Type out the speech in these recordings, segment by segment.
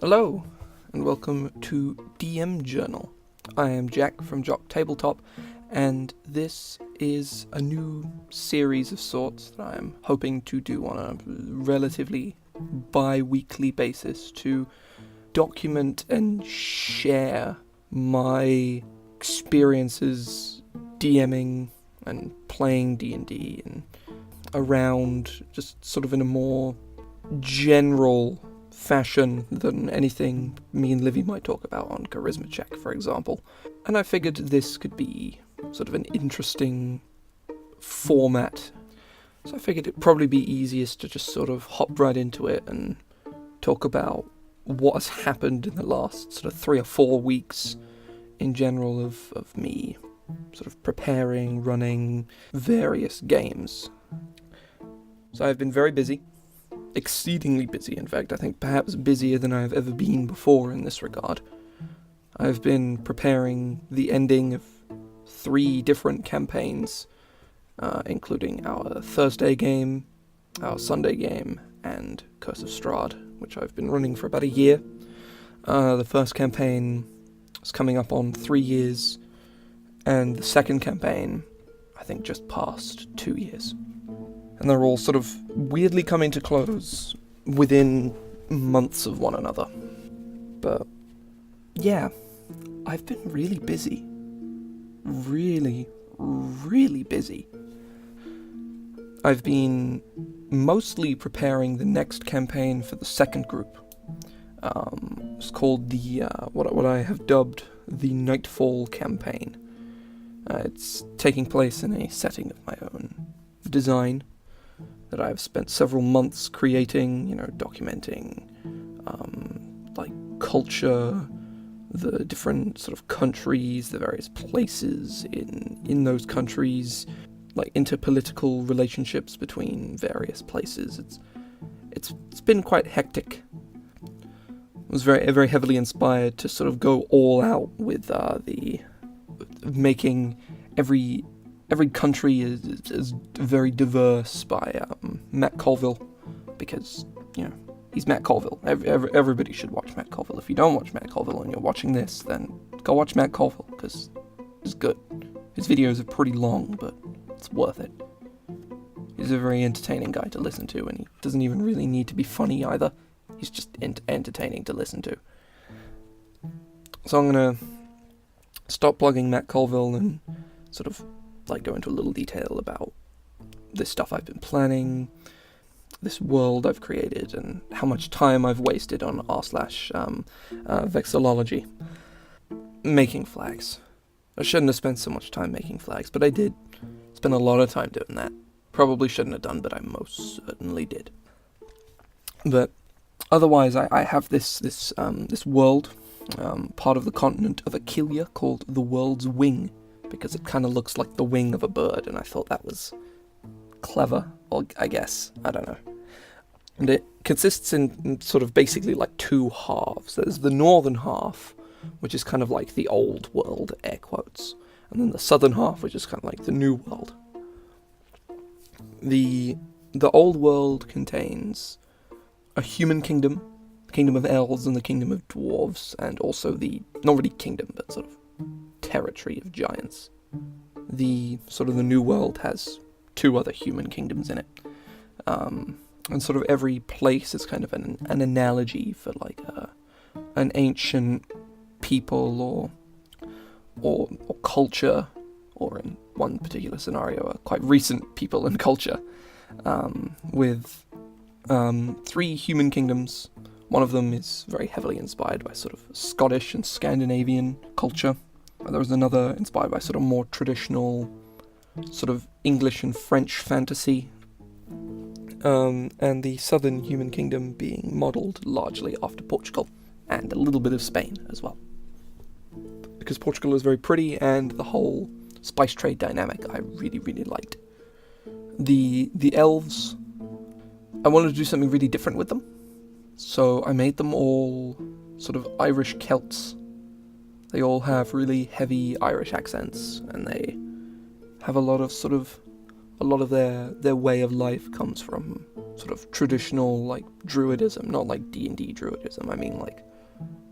Hello, and welcome to DM Journal. I am Jack from Tabletop, and this is a new series of sorts that I am hoping to do on a relatively bi-weekly basis to document and share my experiences DMing and playing D&D and around just sort of in a more general fashion than anything me and Livy might talk about on Charisma Check, for example. And I figured this could be sort of an interesting format. So I figured it'd probably be easiest to just sort of hop right into it and talk about what has happened in the last sort of 3 or 4 weeks in general of me sort of preparing, running various games. So I've been very busy. Exceedingly busy, in fact. I think perhaps busier than I've ever been before in this regard. I've been preparing the ending of 3 different campaigns, including our Thursday game, our Sunday game, and Curse of Strahd, which I've been running for about a year. The first campaign is coming up on 3 years, and the second campaign, I think, just passed 2 years. And they're all sort of weirdly coming to close within months of one another. But, yeah, I've been really busy. Really, really busy. I've been mostly preparing the next campaign for the second group. It's called the, what I have dubbed the Nightfall Campaign. It's taking place in a setting of my own design that I've spent several months creating, documenting, like, culture, the different sort of countries, the various places in those countries, like, interpolitical relationships between various places. It's been quite hectic. I was very, very heavily inspired to sort of go all out with the making every country is very diverse by Matt Colville, because, he's Matt Colville. Everybody should watch Matt Colville. If you don't watch Matt Colville and you're watching this, then go watch Matt Colville, because it's good. His videos are pretty long, but it's worth it. He's a very entertaining guy to listen to, and he doesn't even really need to be funny either. He's just entertaining to listen to. So I'm going to stop plugging Matt Colville and sort of go into a little detail about this stuff I've been planning, this world I've created, and how much time I've wasted on r/vexillology. Making flags. I shouldn't have spent so much time making flags, but I did spend a lot of time doing that. Probably shouldn't have done, but I most certainly did. But otherwise, I have this world, part of the continent of Aquilia, called the World's Wing, because it kind of looks like the wing of a bird, and I thought that was clever, or I guess, I don't know. And it consists in sort of basically like 2 halves. There's the northern half, which is kind of like the old world, air quotes, and then the southern half, which is kind of like the new world. The old world contains a human kingdom, the kingdom of elves and the kingdom of dwarves, and also the, not really kingdom, but sort of territory of giants. The new world has 2 other human kingdoms in it. And sort of every place is kind of an analogy for like an ancient people or culture, or in one particular scenario, a quite recent people and culture, with 3 human kingdoms. One of them is very heavily inspired by sort of Scottish and Scandinavian culture. There was another inspired by sort of more traditional sort of English and French fantasy. And the southern human kingdom being modelled largely after Portugal, and a little bit of Spain as well. Because Portugal is very pretty, and the whole spice trade dynamic I really, really liked. The elves, I wanted to do something really different with them, so I made them all sort of Irish Celts. They all have really heavy Irish accents, and they have a lot of sort of A lot of their way of life comes from sort of traditional, like, druidism, not like D&D druidism. I mean, like,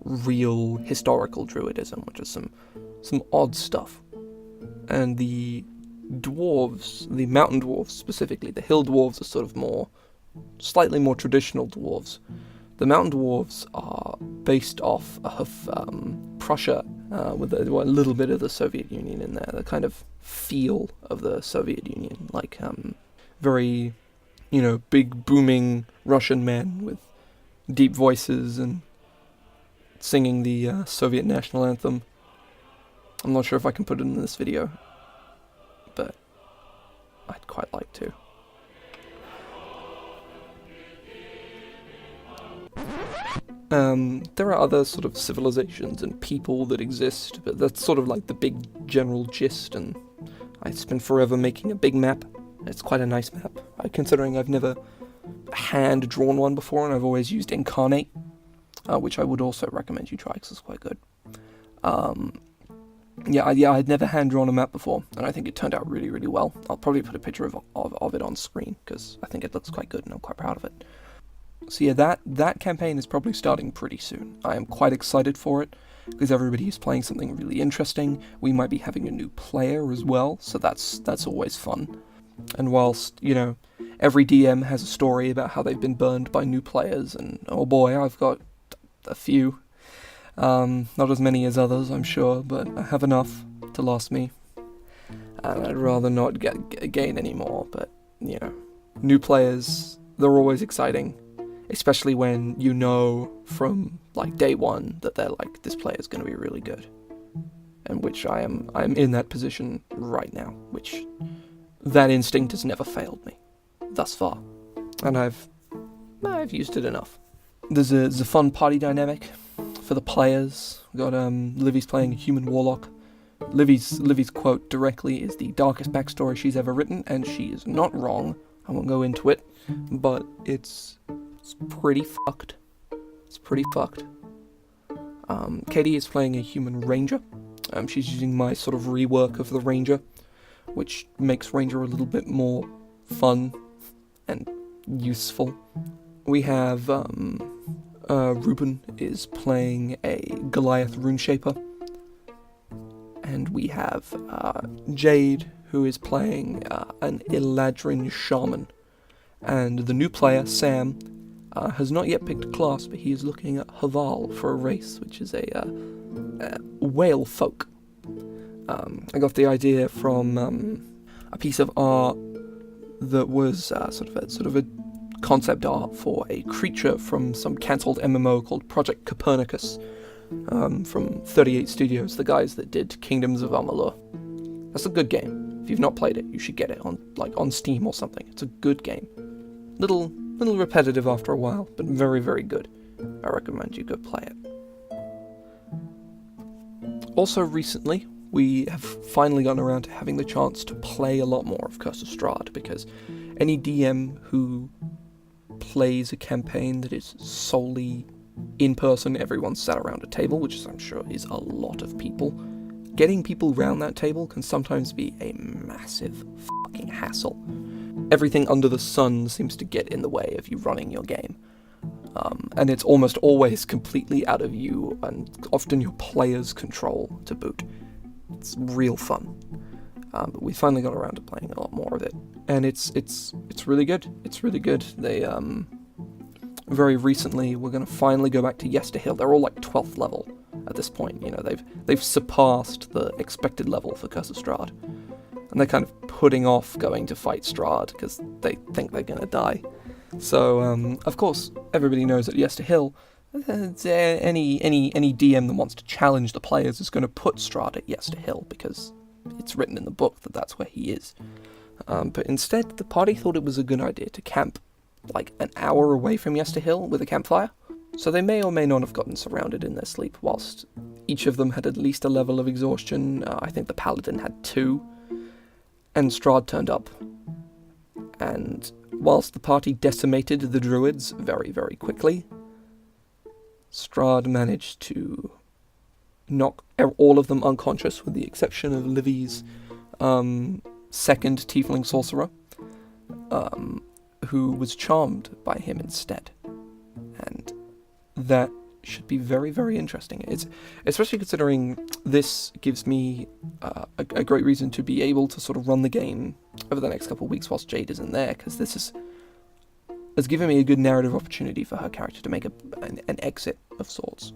real historical druidism, which is some odd stuff. And the dwarves, the mountain dwarves specifically, the hill dwarves are sort of slightly more traditional dwarves. The mountain dwarves are based off of Prussia, with a little bit of the Soviet Union in there, the kind of feel of the Soviet Union, like very, big booming Russian men with deep voices and singing the Soviet national anthem. I'm not sure if I can put it in this video, but I'd quite like to. There are other sort of civilizations and people that exist, but that's sort of like the big general gist, and I spent forever making a big map. It's quite a nice map, considering I've never hand-drawn one before, and I've always used Incarnate, which I would also recommend you try, because it's quite good. I'd never hand-drawn a map before, and I think it turned out really, really well. I'll probably put a picture of it on screen, because I think it looks quite good, and I'm quite proud of it. So yeah, that campaign is probably starting pretty soon. I am quite excited for it, because everybody is playing something really interesting. We might be having a new player as well, so that's always fun. And whilst, every DM has a story about how they've been burned by new players, and oh boy, I've got a few. Not as many as others, I'm sure, but I have enough to last me. And I'd rather not gain any more, but, new players, they're always exciting. Especially when you know from, like, day one that they're like, this player's going to be really good. And which I'm in that position right now, which that instinct has never failed me, thus far. And I've used it enough. There's a fun party dynamic for the players. We've got Livy's playing a human warlock. Livy's quote directly is the darkest backstory she's ever written, and she is not wrong. I won't go into it, but it's pretty fucked. It's pretty fucked. Katie is playing a human ranger. She's using my sort of rework of the ranger, which makes ranger a little bit more fun and useful. We have Ruben is playing a Goliath runeshaper, and we have Jade, who is playing an Eladrin shaman. And the new player, Sam, has not yet picked a class, but he is looking at Haval for a race, which is a whale folk. I got the idea from a piece of art that was sort of a concept art for a creature from some cancelled MMO called Project Copernicus, from 38 Studios, the guys that did Kingdoms of Amalur. That's a good game. If you've not played it, you should get it on Steam or something. It's a good game. Little repetitive after a while, but very, very good. I recommend you go play it. Also recently, we have finally gotten around to having the chance to play a lot more of Curse of Strahd, because any DM who plays a campaign that is solely in person, everyone's sat around a table, which I'm sure is a lot of people. Getting people around that table can sometimes be a massive fucking hassle. Everything under the sun seems to get in the way of you running your game. And it's almost always completely out of you, and often your player's control to boot. It's real fun. But we finally got around to playing a lot more of it. And it's really good. It's really good. They, very recently, we're going to finally go back to Yesterhill. They're all like 12th level at this point. They've surpassed the expected level for Curse of Strahd. And they're kind of putting off going to fight Strahd because they think they're going to die. So, of course, everybody knows at Yesterhill, any DM that wants to challenge the players is going to put Strahd at Yesterhill because it's written in the book that that's where he is. But instead, the party thought it was a good idea to camp like an hour away from Yesterhill with a campfire. So they may or may not have gotten surrounded in their sleep, whilst each of them had at least a level of exhaustion. I think the Paladin had 2. And Strahd turned up. And whilst the party decimated the Druids very, very quickly, Strahd managed to knock all of them unconscious, with the exception of Livy's second tiefling sorcerer, who was charmed by him instead. And that should be very, very interesting. It's especially considering this gives me a great reason to be able to sort of run the game over the next couple of weeks whilst Jade isn't there, because this has given me a good narrative opportunity for her character to make an exit of sorts,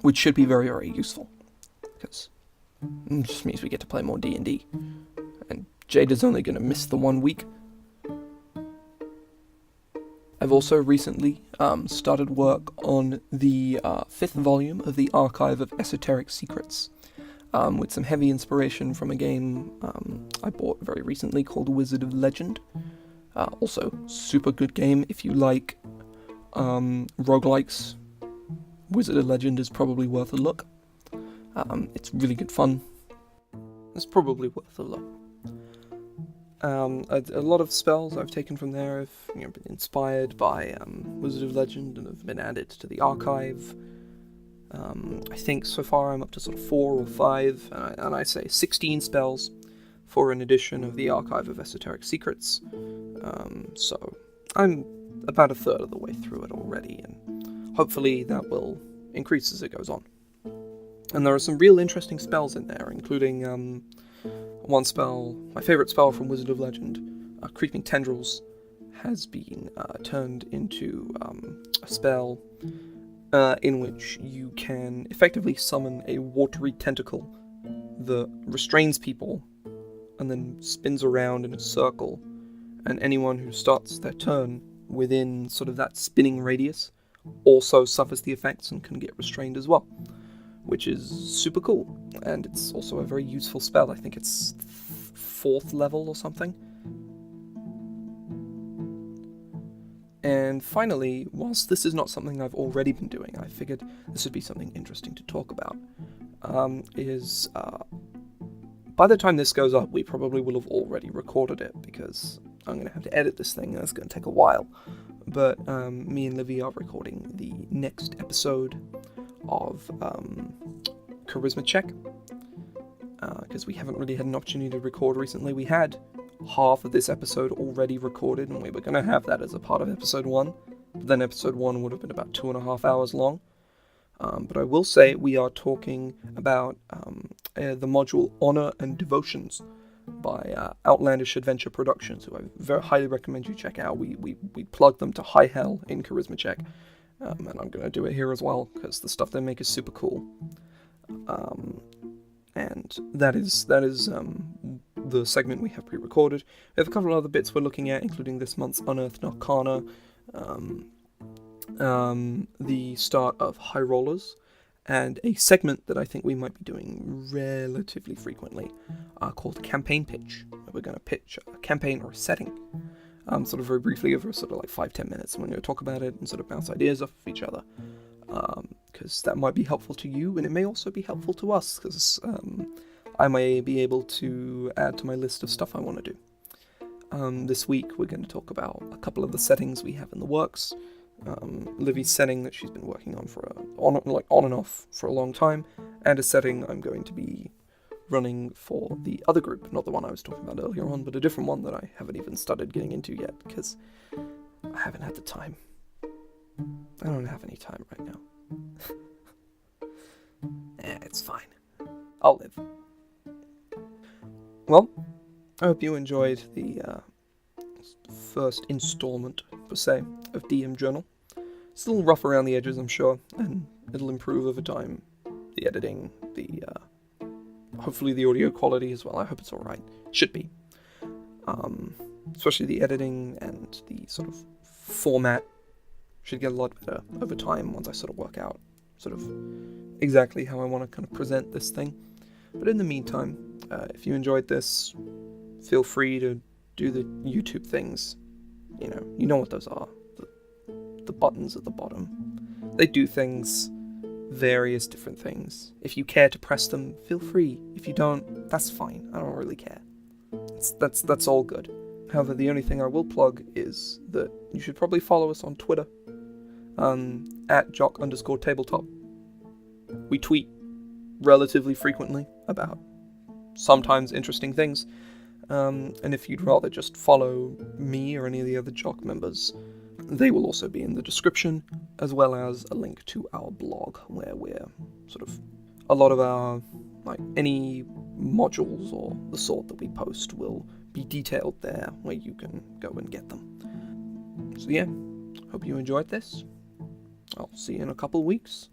which should be very, very useful, because it just means we get to play more D&D, and Jade is only going to miss the 1 week. I've also recently started work on the 5th volume of the Archive of Esoteric Secrets, with some heavy inspiration from a game I bought very recently called Wizard of Legend. Also, super good game if you like roguelikes. Wizard of Legend is probably worth a look. It's really good fun. It's probably worth a look. A lot of spells I've taken from there have been inspired by Wizard of Legend and have been added to the archive. I think so far I'm up to sort of 4 or 5, and I say 16 spells for an edition of the Archive of Esoteric Secrets. So I'm about a third of the way through it already, and hopefully that will increase as it goes on. And there are some real interesting spells in there, including one spell, my favourite spell from Wizard of Legend, Creeping Tendrils, has been turned into a spell in which you can effectively summon a watery tentacle that restrains people and then spins around in a circle, and anyone who starts their turn within sort of that spinning radius also suffers the effects and can get restrained as well, which is super cool, and it's also a very useful spell. I think it's 4th level or something. And finally, whilst this is not something I've already been doing, I figured this would be something interesting to talk about, by the time this goes up, we probably will have already recorded it, because I'm going to have to edit this thing, and it's going to take a while. But me and Livy are recording the next episode of Charisma Check, because we haven't really had an opportunity to record recently. We had half of this episode already recorded, and we were going to have that as a part of episode 1, but then episode 1 would have been about 2.5 hours long. But I will say we are talking about the module Honor and Devotions by Outlandish Adventure Productions, who I very highly recommend you check out. We plug them to high hell in Charisma Check, and I'm going to do it here as well, because the stuff they make is super cool. And that is the segment we have pre-recorded. We have a couple of other bits we're looking at, including this month's Unearthed Arcana, the start of High Rollers, and a segment that I think we might be doing relatively frequently, called Campaign Pitch. We're going to pitch a campaign or a setting, sort of very briefly over sort of like 5-10 minutes, and we're going to talk about it and sort of bounce ideas off of each other, because that might be helpful to you, and it may also be helpful to us, because I may be able to add to my list of stuff I want to do. This week we're going to talk about a couple of the settings we have in the works. Livy's setting that she's been working on on and off for a long time, and a setting I'm going to be running for the other group, not the one I was talking about earlier on, but a different one that I haven't even started getting into yet, because I haven't had the time. I don't have any time right now. It's fine. I'll live. Well, I hope you enjoyed the first installment, per se, of DM Journal. It's a little rough around the edges, I'm sure, and it'll improve over time. The editing, hopefully the audio quality as well. I hope it's alright. Should be. Especially the editing and the sort of format should get a lot better over time once I sort of work out sort of exactly how I want to kind of present this thing. But in the meantime, if you enjoyed this, feel free to do the YouTube things. You know what those are. The buttons at the bottom. They do things, various different things. If you care to press them, feel free. If you don't, that's fine. I don't really care. That's all good. However, the only thing I will plug is that you should probably follow us on Twitter, at jock_tabletop. We tweet relatively frequently about sometimes interesting things, And if you'd rather just follow me or any of the other Jock members, they will also be in the description, as well as a link to our blog, where we're a lot of our, any modules or the sort that we post will be detailed there, where you can go and get them. So yeah, hope you enjoyed this. I'll see you in a couple weeks.